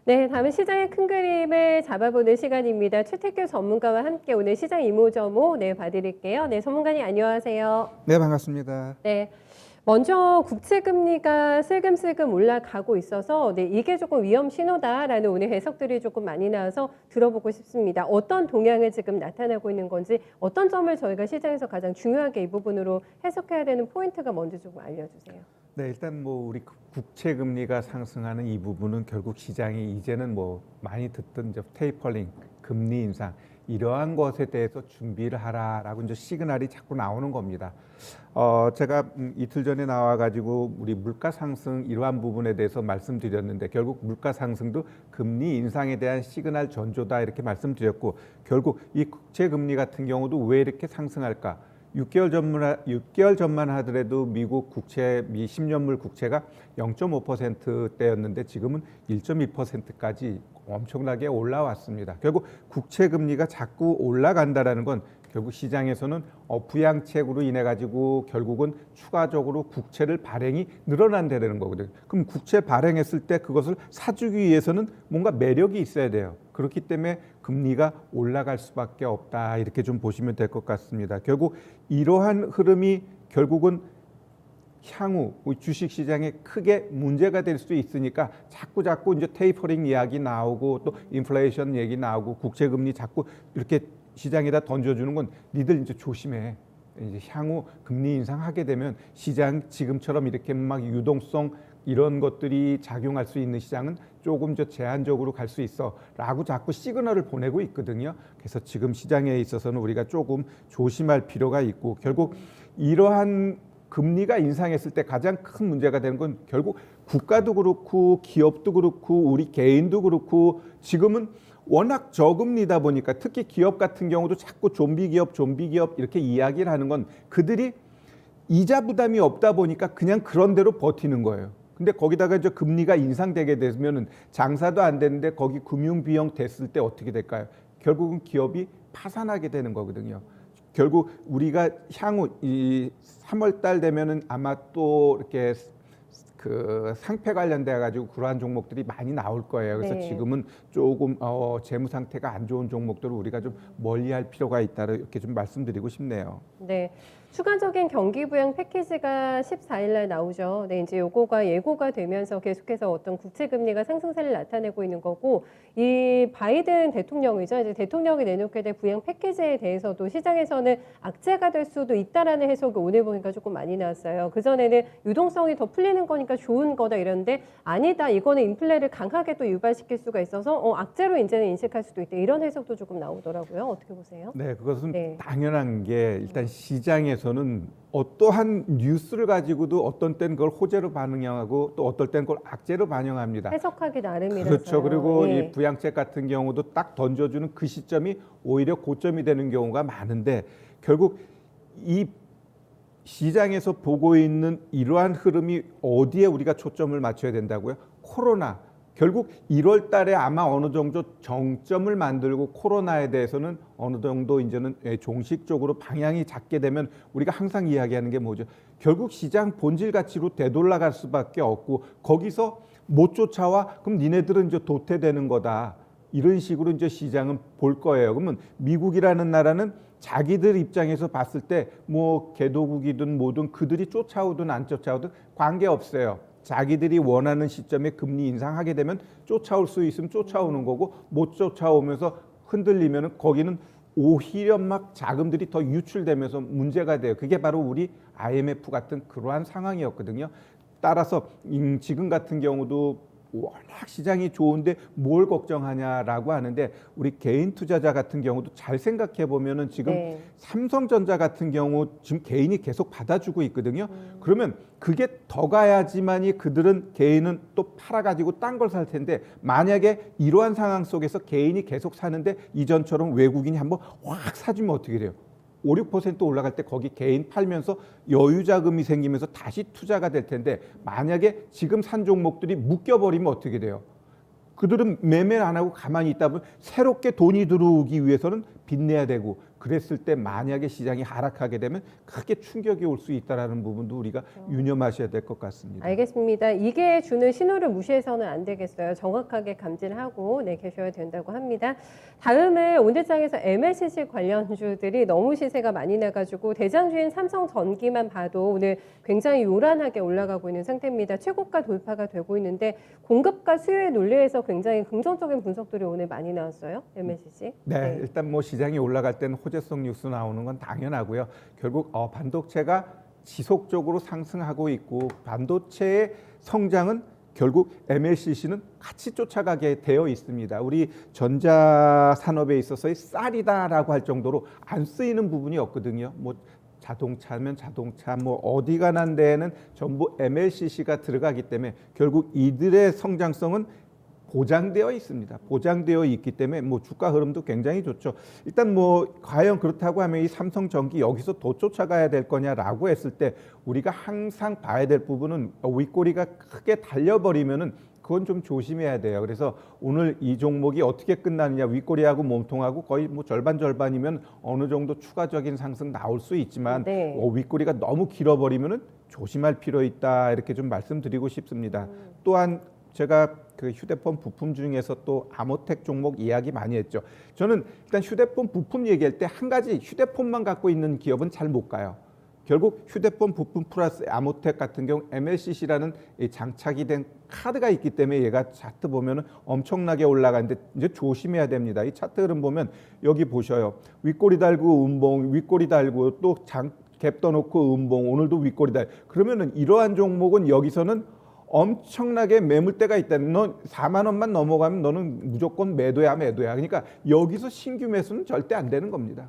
네, 다음은 시장의 큰 그림을 잡아보는 시간입니다. 최태규 전문가와 함께 오늘 시장 이모저모 봐드릴게요. 네, 전문가님 안녕하세요. 네, 반갑습니다. 네, 먼저 국채 금리가 슬금슬금 올라가고 있어서 이게 조금 위험 신호다라는 오늘 해석들이 조금 많이 나와서 들어보고 싶습니다. 어떤 동향을 지금 나타나고 있는 건지, 어떤 점을 저희가 시장에서 가장 중요하게 이 부분으로 해석해야 되는 포인트가 뭔지 조금 알려주세요. 네, 일단 우리 국채 금리가 상승하는 이 부분은 결국 시장이 이제는 많이 듣던 이제 테이퍼링, 금리 인상 이러한 것에 대해서 준비를 하라라고 이제 시그널이 자꾸 나오는 겁니다. 제가 이틀 전에 나와가지고 우리 물가 상승 이러한 부분에 대해서 말씀드렸는데 결국 물가 상승도 금리 인상에 대한 시그널 전조다 이렇게 말씀드렸고 결국 이 국채 금리 같은 경우도 왜 이렇게 상승할까? 6개월 전만 하더라도 미국 국채, 미 10년물 국채가 0.5%대였는데 지금은 1.2%까지 엄청나게 올라왔습니다. 결국 국채 금리가 자꾸 올라간다라는 건 결국 시장에서는 부양책으로 인해 가지고 결국은 추가적으로 국채를 발행이 늘어난다는 거거든요. 그럼 국채 발행했을 때 그것을 사주기 위해서는 뭔가 매력이 있어야 돼요. 그렇기 때문에 금리가 올라갈 수밖에 없다 이렇게 좀 보시면 될 것 같습니다. 결국 이러한 흐름이 결국은 향후 주식시장에 크게 문제가 될 수 있으니까 자꾸 이제 테이퍼링 이야기 나오고 또 인플레이션 얘기 나오고 국채금리 자꾸 이렇게 시장에다 던져주는 건 니들 이제 조심해. 이제 향후 금리 인상하게 되면 시장 지금처럼 이렇게 막 유동성 이런 것들이 작용할 수 있는 시장은 조금 더 제한적으로 갈 수 있어라고 자꾸 시그널을 보내고 있거든요. 그래서 지금 시장에 있어서는 우리가 조금 조심할 필요가 있고 결국 이러한 금리가 인상했을 때 가장 큰 문제가 되는 건 결국 국가도 그렇고 기업도 그렇고 우리 개인도 그렇고 지금은 워낙 저금리다 보니까 특히 기업 같은 경우도 자꾸 좀비 기업 이렇게 이야기를 하는 건 그들이 이자 부담이 없다 보니까 그냥 그런 대로 버티는 거예요. 근데 거기다가 이제 금리가 인상되게 되면은 장사도 안 되는데 거기 금융 비용 됐을 때 어떻게 될까요? 결국은 기업이 파산하게 되는 거거든요. 결국 우리가 향후 이 3월 달 되면은 아마 또 이렇게 그 상패 관련돼 가지고 그러한 종목들이 많이 나올 거예요. 그래서 네. 지금은 조금 재무 상태가 안 좋은 종목들을 우리가 좀 멀리할 필요가 있다 이렇게 좀 말씀드리고 싶네요. 네. 추가적인 경기 부양 패키지가 14일 날 나오죠. 네, 이제 요거가 예고가 되면서 계속해서 어떤 국채 금리가 상승세를 나타내고 있는 거고 이 바이든 대통령이죠. 이제 대통령이 내놓게 될 부양 패키지에 대해서도 시장에서는 악재가 될 수도 있다라는 해석이 오늘 보니까 조금 많이 나왔어요. 그전에는 유동성이 더 풀리는 거니까 좋은 거다 이랬는데 아니다. 이거는 인플레를 강하게 또 유발시킬 수가 있어서 악재로 이제는 인식할 수도 있다. 이런 해석도 조금 나오더라고요. 어떻게 보세요? 네, 그것은 네. 당연한 게 일단 시장에서는 어떠한 뉴스를 가지고도 어떤 때는 그걸 호재로 반영하고 또 어떨 때는 그걸 악재로 반영합니다. 해석하기 나름이라서요. 그렇죠. 그리고 예. 이 부양책 같은 경우도 딱 던져주는 그 시점이 오히려 고점이 되는 경우가 많은데 결국 이 시장에서 보고 있는 이러한 흐름이 어디에 우리가 초점을 맞춰야 된다고요? 코로나. 결국 1월 달에 아마 어느 정도 정점을 만들고 코로나에 대해서는 어느 정도 이제는 종식적으로 방향이 잡게 되면 우리가 항상 이야기하는 게 뭐죠? 결국 시장 본질 가치로 되돌아갈 수밖에 없고 거기서 못 쫓아와 그럼 니네들은 이제 도태되는 거다. 이런 식으로 이제 시장은 볼 거예요. 그러면 미국이라는 나라는 자기들 입장에서 봤을 때 뭐 개도국이든 뭐든 그들이 쫓아오든 안 쫓아오든 관계없어요. 자기들이 원하는 시점에 금리 인상하게 되면 쫓아올 수 있으면 쫓아오는 거고 못 쫓아오면서 흔들리면 거기는 오히려 막 자금들이 더 유출되면서 문제가 돼요. 그게 바로 우리 IMF 같은 그러한 상황이었거든요. 따라서 지금 같은 경우도 워낙 시장이 좋은데 뭘 걱정하냐라고 하는데 우리 개인 투자자 같은 경우도 잘 생각해 보면은 지금 네. 삼성전자 같은 경우 지금 개인이 계속 받아주고 있거든요. 그러면 그게 더 가야지만이 그들은 개인은 또 팔아가지고 딴 걸 살 텐데 만약에 이러한 상황 속에서 개인이 계속 사는데 이전처럼 외국인이 한번 확 사주면 어떻게 돼요? 5, 6% 올라갈 때 거기 개인 팔면서 여유 자금이 생기면서 다시 투자가 될 텐데 만약에 지금 산 종목들이 묶여버리면 어떻게 돼요? 그들은 매매를 안 하고 가만히 있다 보면 새롭게 돈이 들어오기 위해서는 빚내야 되고 그랬을 때 만약에 시장이 하락하게 되면 크게 충격이 올 수 있다라는 부분도 우리가 유념하셔야 될 것 같습니다. 알겠습니다. 이게 주는 신호를 무시해서는 안 되겠어요. 정확하게 감지를 하고 계셔야 된다고 합니다. 다음에 오늘장에서 MLCC 관련주들이 너무 시세가 많이 나가지고 대장주인 삼성전기만 봐도 오늘 굉장히 요란하게 올라가고 있는 상태입니다. 최고가 돌파가 되고 있는데 공급과 수요의 논리에서 굉장히 긍정적인 분석들이 오늘 많이 나왔어요. MLCC. 네, 일단 뭐 시장이 올라갈 때는 호재성 뉴스 나오는 건 당연하고요. 결국 반도체가 지속적으로 상승하고 있고 반도체의 성장은 결국 MLCC는 같이 쫓아가게 되어 있습니다. 우리 전자 산업에 있어서의 쌀이다라고 할 정도로 안 쓰이는 부분이 없거든요. 뭐 자동차면 자동차, 뭐 어디가 난 데에는 전부 MLCC가 들어가기 때문에 결국 이들의 성장성은 보장되어 있습니다. 보장되어 있기 때문에 뭐 주가 흐름도 굉장히 좋죠. 일단 뭐 과연 그렇다고 하면 이 삼성전기 여기서 더 쫓아가야 될 거냐라고 했을 때 우리가 항상 봐야 될 부분은 윗꼬리가 크게 달려버리면은 그건 좀 조심해야 돼요. 그래서 오늘 이 종목이 어떻게 끝나느냐, 윗꼬리하고 몸통하고 거의 뭐 절반이면 어느 정도 추가적인 상승 나올 수 있지만 윗꼬리가 너무 길어버리면은 조심할 필요 있다, 이렇게 좀 말씀드리고 싶습니다. 또한 제가 그 휴대폰 부품 중에서 또 아모텍 종목 이야기 많이 했죠. 저는 일단 휴대폰 부품 얘기할 때 한 가지, 휴대폰만 갖고 있는 기업은 잘 못 가요. 결국 휴대폰 부품 플러스 아모텍 같은 경우 MLCC라는 장착이 된 카드가 있기 때문에 얘가 차트 보면은 엄청나게 올라가는데 이제 조심해야 됩니다. 이 차트 흐름 보면 여기 보셔요. 윗꼬리 달고 음봉, 윗꼬리 달고 또 갭 떠놓고 음봉, 오늘도 윗꼬리 달. 그러면은 이러한 종목은 여기서는 엄청나게 매물대가 있다. 너 4만 원만 넘어가면 너는 무조건 매도야. 그러니까 여기서 신규 매수는 절대 안 되는 겁니다.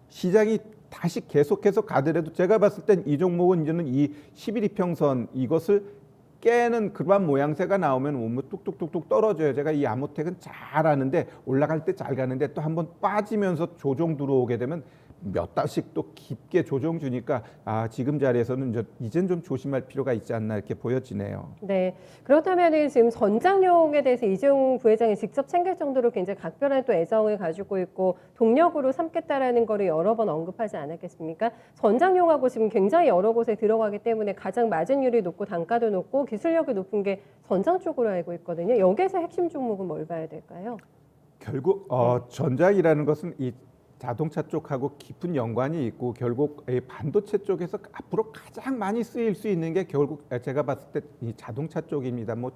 시장이 다시 계속해서 가더라도 제가 봤을 땐 이 종목은 이제는 이 11 이평선 이것을 깨는 그러한 모양새가 나오면 몸을 뚝뚝뚝뚝 떨어져요. 제가 이 아모텍은 잘 아는데 올라갈 때 잘 가는데 또 한번 빠지면서 조정 들어오게 되면 몇 달씩 또 깊게 조정 주니까 지금 자리에서는 이젠 좀 조심할 필요가 있지 않나 이렇게 보여지네요. 네, 그렇다면 지금 전장용에 대해서 이재용 부회장이 직접 챙길 정도로 굉장히 각별한 또 애정을 가지고 있고 동력으로 삼겠다라는 거를 여러 번 언급하지 않았겠습니까? 전장용하고 지금 굉장히 여러 곳에 들어가기 때문에 가장 마진율이 높고 단가도 높고 기술력이 높은 게 전장 쪽으로 알고 있거든요. 여기에서 핵심 종목은 뭘 봐야 될까요? 결국 전장이라는 것은 이 자동차 쪽하고 깊은 연관이 있고 결국 반도체 쪽에서 앞으로 가장 많이 쓰일 수 있는 게 결국 제가 봤을 때 이 자동차 쪽입니다. 뭐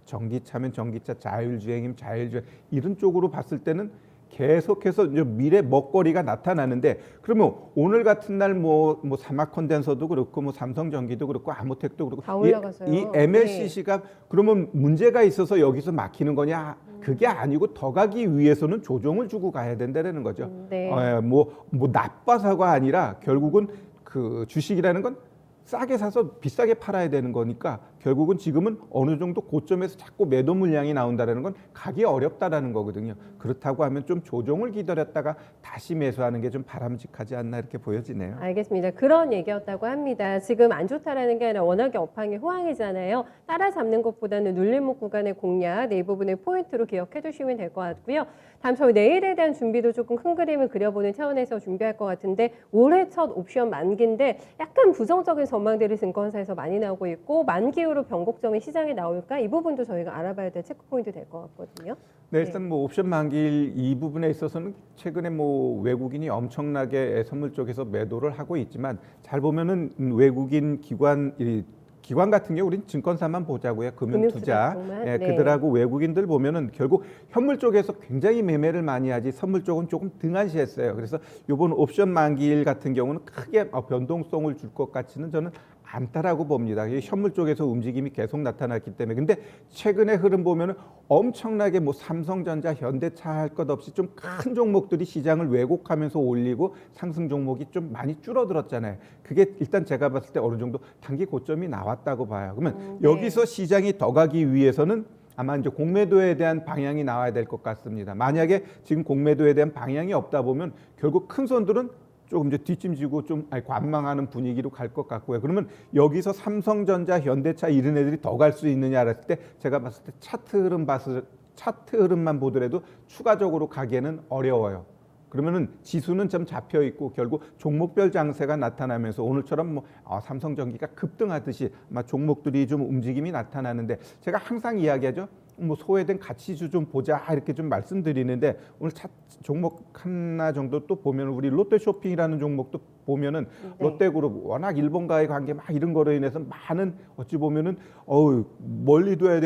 전기차면 전기차, 자율주행이면 자율주행 이런 쪽으로 봤을 때는 계속해서 이제 미래 먹거리가 나타나는데 그러면 오늘 같은 날 뭐 사막 컨덴서도 그렇고 뭐 삼성전기도 그렇고 아모텍도 그렇고 다 올라가서요. 이 MLCC가 그러면 문제가 있어서 여기서 막히는 거냐? 그게 아니고 더 가기 위해서는 조정을 주고 가야 된다는 거죠. 뭐 나빠서가 아니라 결국은 그 주식이라는 건 싸게 사서 비싸게 팔아야 되는 거니까 결국은 지금은 어느 정도 고점에서 자꾸 매도 물량이 나온다는 건 가기 어렵다라는 거거든요. 그렇다고 하면 좀 조정을 기다렸다가 다시 매수하는 게 좀 바람직하지 않나 이렇게 보여지네요. 알겠습니다. 그런 얘기였다고 합니다. 지금 안 좋다라는 게 아니라 워낙에 업황이 호황이잖아요. 따라잡는 것보다는 눌림목 구간의 공략 이 부분을 포인트로 기억해 두시면 될 것 같고요. 다음 저희 내일에 대한 준비도 조금 큰 그림을 그려보는 차원에서 준비할 것 같은데 올해 첫 옵션 만기인데 약간 부정적인 전망들이 증권사에서 많이 나오고 있고 만기 이후로 변곡점이 시장에 나올까 이 부분도 저희가 알아봐야 될 체크포인트 될 것 같거든요. 네, 일단 뭐 옵션 만기일 이 부분에 있어서는 최근에 뭐 외국인이 엄청나게 선물 쪽에서 매도를 하고 있지만 잘 보면은 외국인 기관 같은 경우 우리는 증권사만 보자고요. 금융투자. 네. 그들하고 외국인들 보면은 결국 현물 쪽에서 굉장히 매매를 많이 하지 선물 쪽은 조금 등한시했어요. 그래서 이번 옵션 만기일 같은 경우는 크게 변동성을 줄 것 같지는 저는 않다라고 봅니다. 현물 쪽에서 움직임이 계속 나타났기 때문에. 근데 최근의 흐름 보면은 엄청나게 뭐 삼성전자, 현대차 할 것 없이 좀 큰 종목들이 시장을 왜곡하면서 올리고 상승 종목이 좀 많이 줄어들었잖아요. 그게 일단 제가 봤을 때 어느 정도 단기 고점이 나왔다고 봐요. 그러면 여기서 시장이 더 가기 위해서는 아마 이제 공매도에 대한 방향이 나와야 될 것 같습니다. 만약에 지금 공매도에 대한 방향이 없다 보면 결국 큰 손들은 조금 이제 뒷짐지고 좀 관망하는 분위기로 갈 것 같고요. 그러면 여기서 삼성전자, 현대차 이런 애들이 더 갈 수 있느냐 했을 때 제가 봤을 때 차트 흐름만 보더라도 추가적으로 가기에는 어려워요. 그러면은 지수는 좀 잡혀 있고 결국 종목별 장세가 나타나면서 오늘처럼 뭐 삼성전기가 급등하듯이 아마 종목들이 좀 움직임이 나타나는데 제가 항상 이야기하죠. 뭐 소외된 가치주 좀 보자 이렇게 좀 말씀드리는데 오늘 종목 하나 정도 또 보면 우리 롯데쇼핑이라는 종목도 보면은 네. 롯데그룹 워낙 일본과의 관계 막 이런 거로 인해서 많은 어찌 보면은 멀리 둬야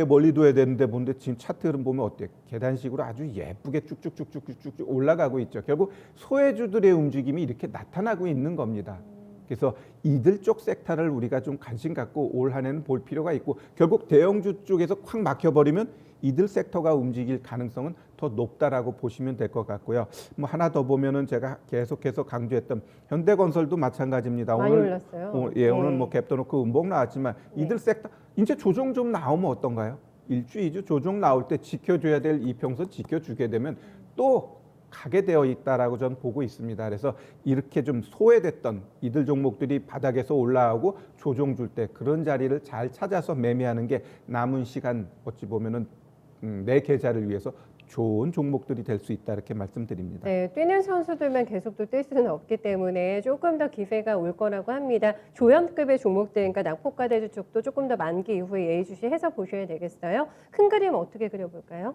되는데 본데 지금 차트 흐름 보면 어때? 계단식으로 아주 예쁘게 쭉쭉쭉쭉쭉쭉 올라가고 있죠. 결국 소외주들의 움직임이 이렇게 나타나고 있는 겁니다. 그래서 이들 쪽 섹터를 우리가 좀 관심 갖고 올 한해는 볼 필요가 있고 결국 대형주 쪽에서 콱 막혀버리면 이들 섹터가 움직일 가능성은 더 높다라고 보시면 될 것 같고요. 뭐 하나 더 보면은 제가 계속해서 강조했던 현대건설도 마찬가지입니다. 많이 올랐어요. 오늘 네. 뭐 갭도 놓고 음봉 나왔지만 네. 이들 섹터 이제 조정 좀 나오면 어떤가요? 1주, 2주 조정 나올 때 지켜줘야 될 이평선 지켜주게 되면 또 가게 되어 있다라고 저는 보고 있습니다. 그래서 이렇게 좀 소외됐던 이들 종목들이 바닥에서 올라오고 조정 줄 때 그런 자리를 잘 찾아서 매매하는 게 남은 시간 어찌 보면은 내 계좌를 위해서 좋은 종목들이 될 수 있다 이렇게 말씀드립니다. 네, 뛰는 선수들만 계속 또 뛸 수는 없기 때문에 조금 더 기회가 올 거라고 합니다. 조연급의 종목들, 그러니까 낙폭과대주 쪽도 조금 더 만기 이후에 예의주시해서 보셔야 되겠어요. 큰 그림 어떻게 그려볼까요?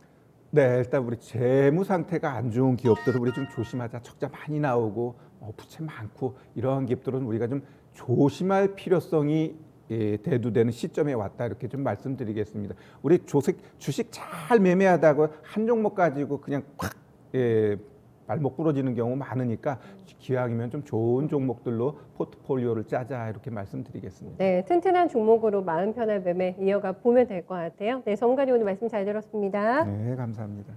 네, 일단 우리 재무 상태가 안 좋은 기업들은 우리 좀 조심하자. 적자 많이 나오고 부채 많고 이러한 기업들은 우리가 좀 조심할 필요성이 대두되는 시점에 왔다 이렇게 좀 말씀드리겠습니다. 우리 주식 잘 매매하다가 한 종목 가지고 그냥 콱 발목 부러지는 경우 많으니까 기왕이면 좀 좋은 종목들로 포트폴리오를 짜자 이렇게 말씀드리겠습니다. 네, 튼튼한 종목으로 마음 편한 매매 이어가 보면 될 것 같아요. 네, 정관이 오늘 말씀 잘 들었습니다. 네, 감사합니다.